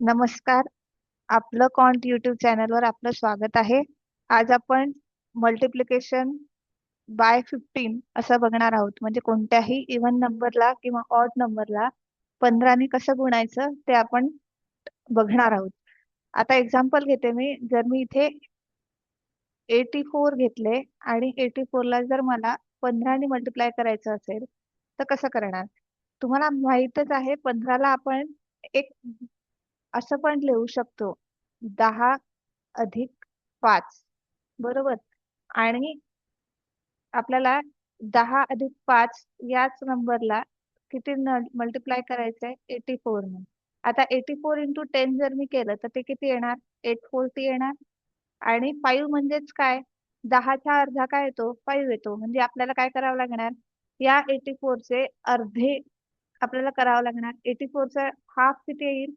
नमस्कार. आपलं कॉन्ट यूट्यूब चॅनलवर आपलं स्वागत आहे. आज आपण मल्टिप्लिकेशन बाय 15 असं बघणार आहोत. म्हणजे कोणत्याही इव्हन नंबरला किंवा ऑड नंबरला 15 ने कसं गुणायचं ते आपण बघणार आहोत. आता एक्झाम्पल घेते मी. जर मी इथे 84 घेतले आणि 84 ला जर मला 15 ने मल्टिप्लाय करायचं असेल तर कसं करणार? तुम्हाला माहीतच आहे 15 ला आपण एक असं पण लिहू शकतो 10 अधिक 5 बरोबर. आणि आपल्याला 10 अधिक 5 याच नंबरला किती मल्टिप्लाय करायचंय 84 ने. आता 84 इंटू 10 जर मी केलं तर ते किती येणार 840 येणार. आणि 5 म्हणजेच काय 10चा अर्धा काय येतो 5 येतो. म्हणजे आपल्याला काय करावं लागणार या 84 चे अर्धे आपल्याला करावं लागणार. 84 चा हाफ किती येईल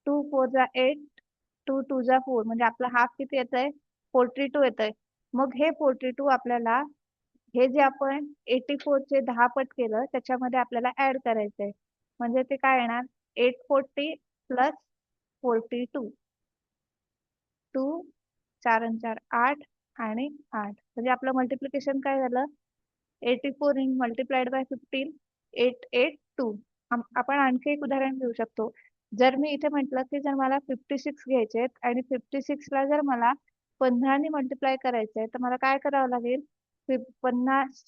2 4 जा 8 2 2 जा 4 म्हणजे आपला हाफ किती येतंय 42 येतंय. मग हे 42 आपल्याला हे जे आपण 84 चे 10 पट केलं त्याच्यामध्ये आपल्याला ऍड करायचंय. म्हणजे ते काय येणार 840 प्लस 42 2 4 आणि 4 8 आणि 8 म्हणजे आपलं मल्टिप्लिकेशन काय झालं 84 इन मल्टिप्लाइड बाय 15 882. आपण आणखी एक उदाहरण घेऊ शकतो. जर मी इथे म्हटलं की जर मला 56 घ्यायचे आणि 56 ला जर मला 15 ने मल्टिप्लाय करायचंय तर मला काय करावं लागेल 50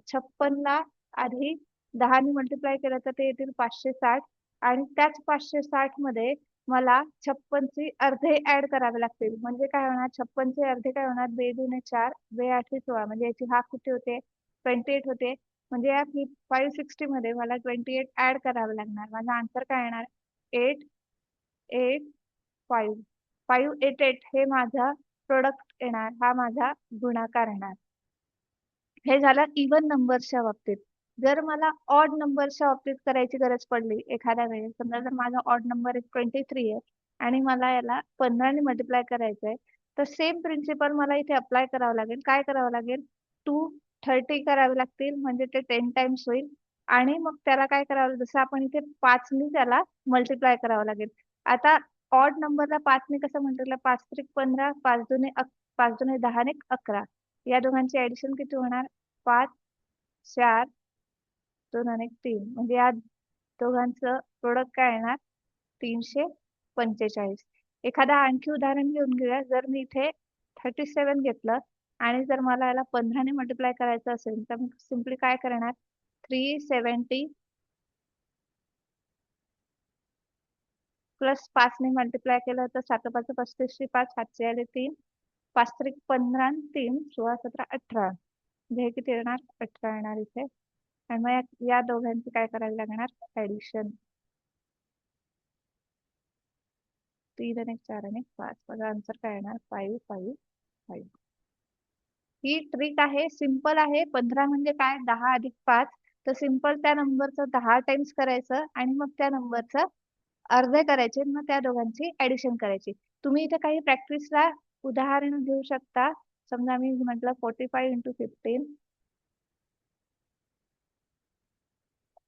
56 ला आधी 10 ने मल्टिप्लाय केलं तर ते येतील 560 आणि त्याच 560 मध्ये मला 56 चे अर्धे ऍड करावे लागतील. म्हणजे काय होणार 56 चे अर्धे काय होणार 2 दुने 4 2 8 16 म्हणजे याची हाफ किती होते 28 होते. म्हणजे या 560 मध्ये मला 28 ऍड करावे लागणार. माझा आन्सर काय येणार 8 8 5 588 हे माझा प्रोडक्ट येणार. हा माझा गुणाकार येणार. हे झालं इव्हन नंबर्सच्या बाबतीत. जर मला ऑड नंबर्सच्या बाबतीत करायची गरज पडली एखाद्या वेळेस समजा जर माझा ऑड नंबर 23 आहे आणि मला याला 15 ने मल्टिप्लाय करायचंय तर सेम प्रिन्सिपल मला इथे अप्लाय करावं लागेल. काय करावं लागेल 230 करावे लागतील म्हणजे ते 10 टाइम्स होईल. आणि मग त्याला काय करावं जसं आपण इथे 5 ने त्याला मल्टिप्लाय करावं लागेल. आता ऑड नंबरला 5 ने कसं म्हटलं 5 त्रिक 15 5 दुने 5 दुने 10 आणि 11 या दोघांची ऍडिशन किती होणार 5 4 2 आणि 3 म्हणजे या दोघांचं प्रोडक्ट काय येणार 345. एखादा आणखी उदाहरण घेऊन घेऊया. जर मी इथे 37 घेतलं आणि जर मला याला 15 ने मल्टिप्लाय करायचं असेल तर मी सिम्पली काय करणार 370 प्लस 5 ने मल्टिप्लाय केलं तर 7 5 35 5 हातचे आले 3 5 त्रिक 15 आणि 3 16 17 18 म्हणजे हे किती येणार 18 येणार इथे. आणि मग या दोघांची काय करायला लागणार ऍडिशन 3 आणि 4 आणि 5 माझा आन्सर काय येणार 5 5 5. ही ट्रिक आहे सिंपल आहे. 15 म्हणजे काय 10 अधिक 5 तर सिंपल त्या नंबरचं 10 टाइम्स करायचं आणि मग त्या नंबरचं अर्धे करायचे मग त्या दोघांची ऍडिशन करायची. तुम्ही इथे काही प्रॅक्टिसला उदाहरण घेऊ शकता. समजा मी म्हटलं 45 इंटू 15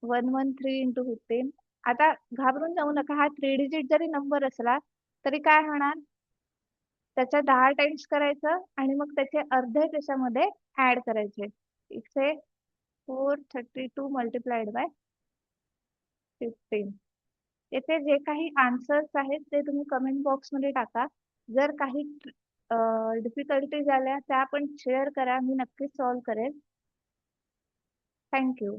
113 इंटू 15. आता घाबरून जाऊ नका. हा 3 डिजिट जरी नंबर असला तरी काय होणार त्याच्या 10 टाइम्स करायचं आणि मग त्याचे अर्धे त्याच्यामध्ये ऍड करायचे. इथे 432 मल्टिप्लाइड बाय 15. येथे जे काही आन्सर्स आहेत ते तुम्ही कमेंट बॉक्स मध्ये टाका. जर काही डिफिकल्टी झाल्या त्या पण शेअर करा. मी नक्कीच सॉल्व्ह करेल. थँक्यू.